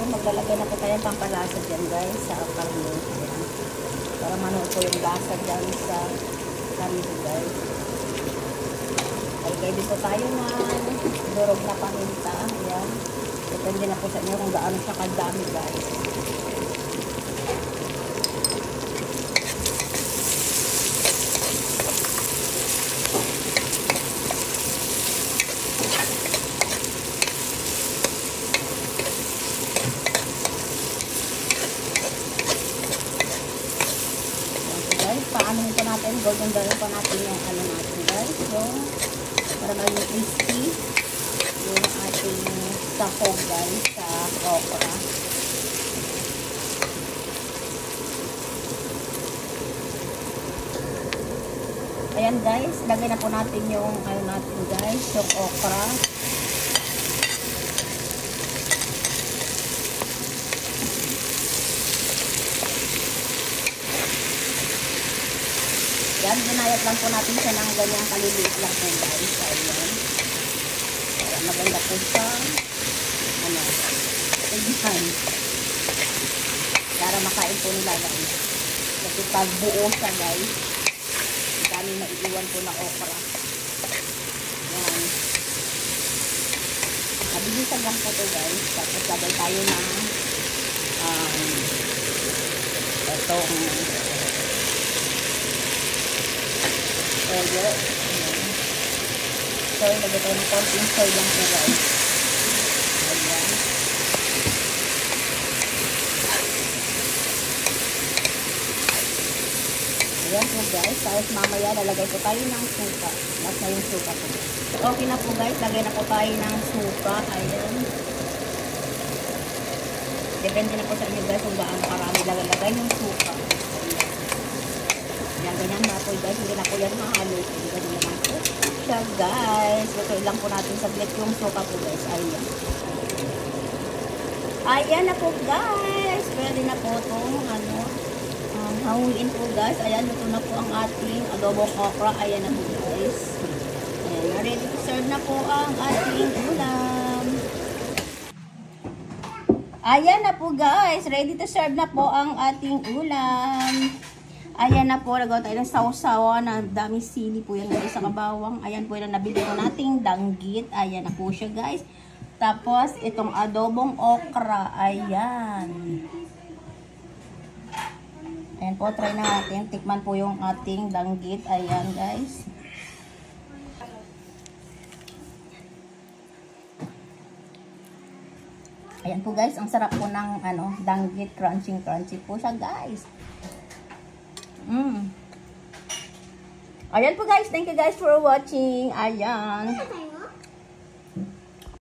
po, maglalagay na po tayo ng pampalasa dyan guys sa karne. Ayan. Para manuot po yung lasa dyan sa karne guys. Lagay din po tayo ng durog na paminta. Ayan. Depende na po sa inyo kung gaano siya kadami guys. Paano po natin, golden brown pa natin yung ano natin guys, yung para maging crispy yung ating sahog guys sa okra. Ayan guys, lagay na po natin yung ano natin guys, yung okra. Yan, ginayat lang po natin siya ng ganyang kaliliit lang po guys. Ayan. Para maganda po siya. Ano, tignan. Para makain po nila guys. Kasi pag buo siya guys, dami na iiwan po na okra. Yan. Mabilisan lang po to guys. Tapos lagay tayo ng itong soyo. So, ilagay tayo ng konting soy lang po guys. Ayan. Ayan po guys. Tapos mamaya lalagay po tayo ng suka. Last na yung suka po. Okay na po guys. Lagay na po tayo ng suka. Ayan. Depende na po sa inyo guys kung gaano karami lalagay ng suka. Yan, ganyan na po guys. Hindi na po yan mahalos. Ganyan naman po siya guys. Lutuin lang po natin saglit yung suka po guys. Ayan. Ayan na po guys. Pwede na po itong ano, hawuin po guys. Ayan, luto na po ang ating adobong okra. Ayan na po guys. Ayan, ready to serve na po ang ating ulam. Ayan na po guys. Ready to serve na po ang ating ulam. Ayan na po, nagawa tayo ng sausawa na daming sili po yan guys sa kabawang. Ayan po yung nabili ko nating danggit. Ayan na po siya guys. Tapos itong adobong okra. Ayan. Ayan po, try na natin. Tikman po yung ating danggit. Ayan guys. Ayan po guys, ang sarap po ng ano, danggit. Crunchy po siya guys. Ayan po guys, thank you guys for watching. Ayan.